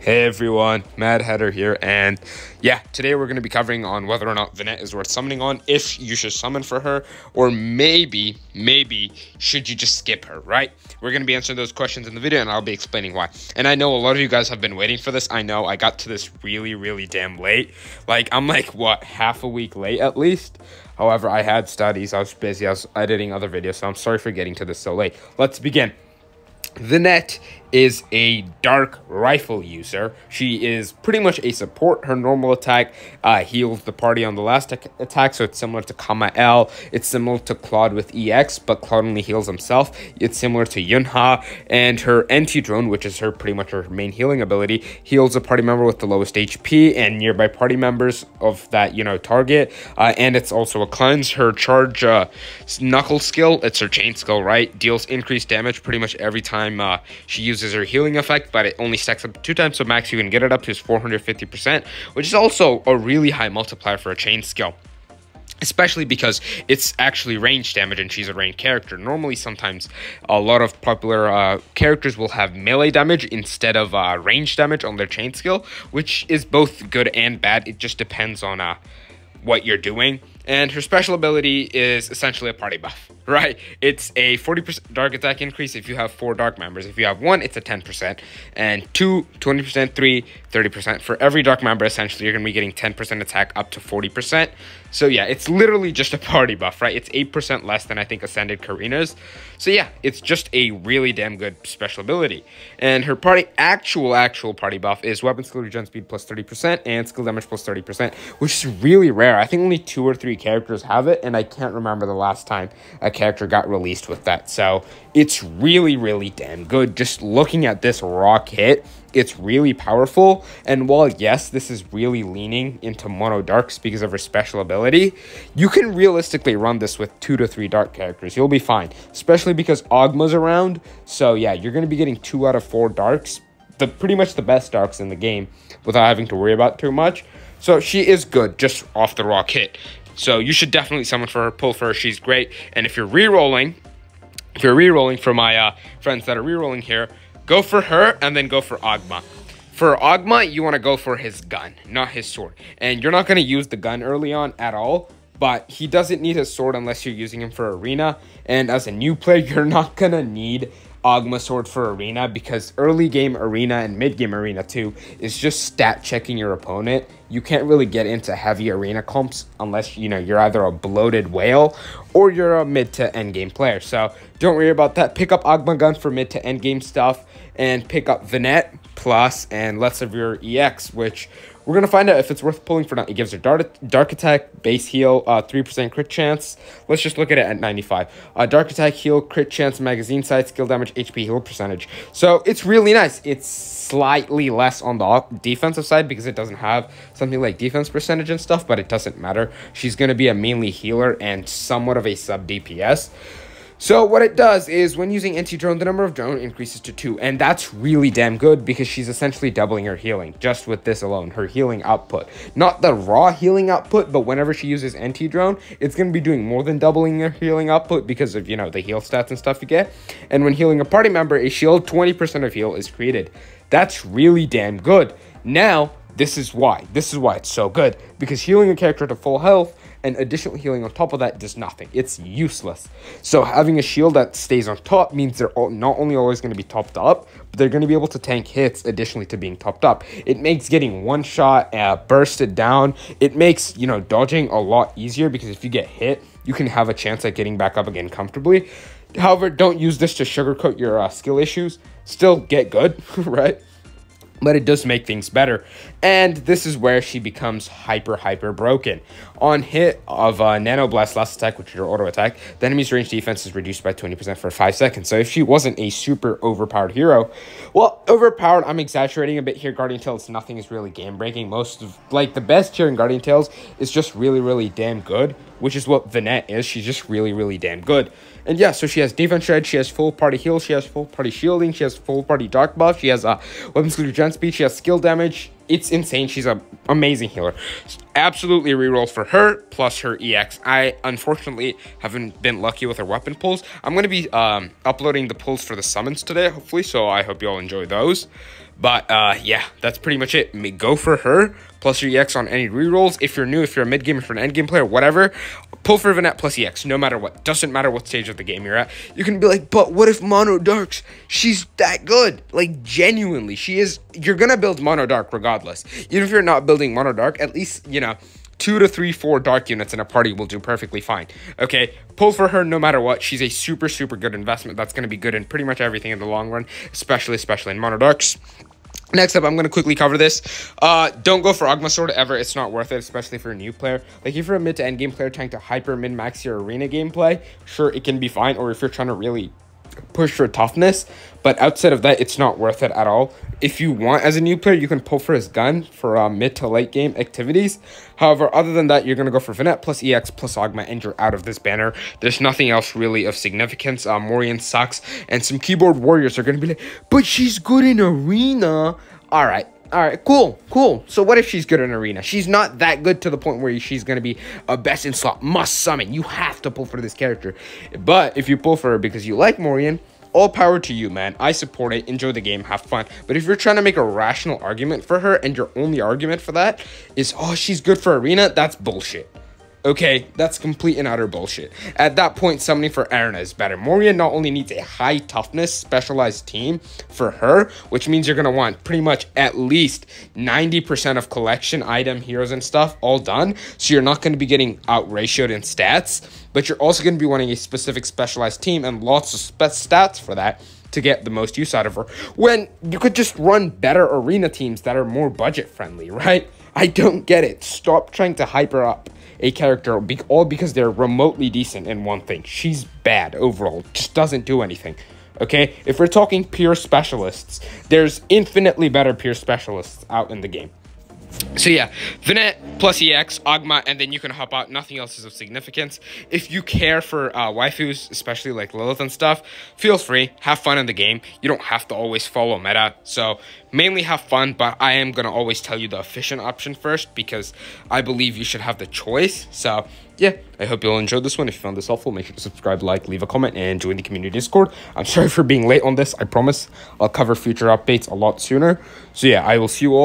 Hey everyone, Mad Hatter here, and yeah, today we're going to be covering on whether or not Venette is worth summoning on, if you should summon for her, or maybe should you just skip her, right? We're going to be answering those questions in the video, and I'll be explaining why. And I know a lot of you guys have been waiting for this. I know I got to this really damn late. I'm what, half a week late at least? However, I had studies, I was busy, I was editing other videos, so I'm sorry for getting to this so late. Let's begin. Venette is a dark rifle user. She is pretty much a support. Her normal attack heals the party on the last attack, so it's similar to Kama-El. It's similar to Claude with EX, but Claude only heals himself. It's similar to Yunha, and her anti-drone, which is pretty much her main healing ability, heals a party member with the lowest HP and nearby party members of that, target. And it's also a cleanse. Her charge knuckle skill, it's her chain skill, right? Deals increased damage pretty much every time she uses her healing effect, but it only stacks up 2 times, so max you can get it up to is 450%, which is also a really high multiplier for a chain skill, especially because it's actually range damage and she's a ranged character. Normally, sometimes a lot of popular characters will have melee damage instead of range damage on their chain skill, which is both good and bad. It just depends on what you're doing. And her special ability is essentially a party buff, right? It's a 40% dark attack increase if you have 4 dark members. If you have 1, it's a 10%, and 2, 20%, 3, 30%. For every dark member, essentially, you're going to be getting 10% attack up to 40%. So yeah, it's literally just a party buff, right? It's 8% less than, I think, Ascended Karina's. So yeah, it's just a really damn good special ability. And her actual party buff is weapon skill regen speed plus 30% and skill damage plus 30%, which is really rare. I think only 2 or 3 characters have it, and I can't remember the last time a character got released with that. So it's really damn good. Just looking at this raw kit, it's really powerful. And while yes, this is really leaning into mono darks because of her special ability, you can realistically run this with 2 to 3 dark characters. You'll be fine, especially because Ogma's around. So yeah, you're going to be getting 2 out of 4 darks, pretty much the best darks in the game, without having to worry about too much. So she is good just off the raw kit. So you should definitely summon for her, pull for her. She's great. And if you're re-rolling, for my friends that are re-rolling here, go for her and then go for Ogma. For Ogma, you want to go for his gun, not his sword. And you're not going to use the gun early on at all, but he doesn't need his sword unless you're using him for arena. And as a new player, you're not going to need Ogma sword for arena, because early game arena and mid game arena too is just stat checking your opponent. You can't really get into heavy arena comps unless you're either a bloated whale or you're a mid to end game player. So don't worry about that. Pick up Ogma gun for mid to end game stuff, and pick up Venette plus and less of your EX, which we're going to find out if it's worth pulling for not. It gives her dark attack, base heal, 3% crit chance. Let's just look at it at 95. Dark attack, heal, crit chance, magazine size, skill damage, HP heal percentage. So it's really nice. It's slightly less on the defensive side because it doesn't have something like defense percentage and stuff, but it doesn't matter. She's going to be a mainly healer and somewhat of a sub DPS. So what it does is when using anti-drone, the number of drone increases to 2. And that's really damn good because she's essentially doubling her healing just with this alone, her healing output. Not the raw healing output, but whenever she uses anti-drone, it's going to be doing more than doubling her healing output because of, the heal stats and stuff you get. And when healing a party member, a shield, 20% of heal is created. That's really damn good. Now, this is why it's so good, because healing a character to full health and additional healing on top of that does nothing. It's useless. So having a shield that stays on top means they're not only always going to be topped up, but they're going to be able to tank hits additionally to being topped up. It makes getting one shot bursted down. It makes, dodging a lot easier, because if you get hit, you can have a chance at getting back up again comfortably. However, don't use this to sugarcoat your skill issues. Still get good, right? But it does make things better. And this is where she becomes hyper broken. On hit of Nano Blast last attack, which is your auto attack, the enemy's range defense is reduced by 20% for 5 seconds. So if she wasn't a super overpowered hero, well, overpowered, I'm exaggerating a bit here. Guardian Tales, nothing is really game breaking. Most of, the best here in Guardian Tales is just really damn good, which is what Venette is. She's just really damn good. And yeah, so she has defense shred, she has full party heal, she has full party shielding, she has full party dark buff, she has weapon skill regen speed, she has skill damage, it's insane. She's an amazing healer. Absolutely reroll for her, plus her EX. I, unfortunately, haven't been lucky with her weapon pulls. I'm going to be uploading the pulls for the summons today, hopefully, so I hope you all enjoy those. But, yeah, that's pretty much it. Go for her, plus your EX on any rerolls. If you're new, if you're a mid-game, if you're an end-game player, whatever, pull for Venette plus EX, no matter what. Doesn't matter what stage of the game you're at. You can be like, but what if Mono Darks? She's that good. Like, genuinely, she is. You're going to build Mono Dark regardless. Even if you're not building Mono Dark, at least, you know, 2 to 3, 4 dark units in a party will do perfectly fine. Okay, pull for her no matter what. She's a super, super good investment. That's going to be good in pretty much everything in the long run, especially in Mono Darks. Next up, I'm going to quickly cover this. Don't go for Ogma Sword ever. It's not worth it, especially for a new player. Like, if you're a mid to end game player trying to hyper min-max your arena gameplay, sure, it can be fine. Or if you're trying to really push for toughness, but outside of that, it's not worth it at all. If you want, as a new player, you can pull for his gun for mid to late game activities. However, other than that, you're going to go for Venette plus EX plus Ogma, and you're out of this banner. There's nothing else really of significance. Morian sucks, and some keyboard warriors are going to be like, but she's good in arena. All right, cool. So what if she's good in arena? She's not that good to the point where she's going to be a best in slot must summon. You have to pull for this character. But if you pull for her because you like Morian, all power to you, man. I support it. Enjoy the game. Have fun. But if you're trying to make a rational argument for her and your only argument for that is, oh, she's good for arena, that's bullshit. Okay, that's complete and utter bullshit. At that point, summoning for Arena is better. Morian not only needs a high toughness specialized team for her, which means you're going to want pretty much at least 90% of collection, item, heroes, and stuff all done. So you're not going to be getting out-ratioed in stats, but you're also going to be wanting a specific specialized team and lots of stats for that to get the most use out of her, when you could just run better arena teams that are more budget friendly, right? I don't get it. Stop trying to hyper up a character all because they're remotely decent in one thing. She's bad overall, just doesn't do anything. Okay, if we're talking pure specialists, there's infinitely better pure specialists out in the game. So yeah, Venette plus EX, Ogma, and then you can hop out. Nothing else is of significance. If you care for waifus, especially like Lilith and stuff, feel free. Have fun in the game. You don't have to always follow meta. So mainly have fun, but I am going to always tell you the efficient option first because I believe you should have the choice. So yeah, I hope you all enjoyed this one. If you found this helpful, make sure to subscribe, like, leave a comment, and join the community Discord. I'm sorry for being late on this. I promise I'll cover future updates a lot sooner. So yeah, I will see you all.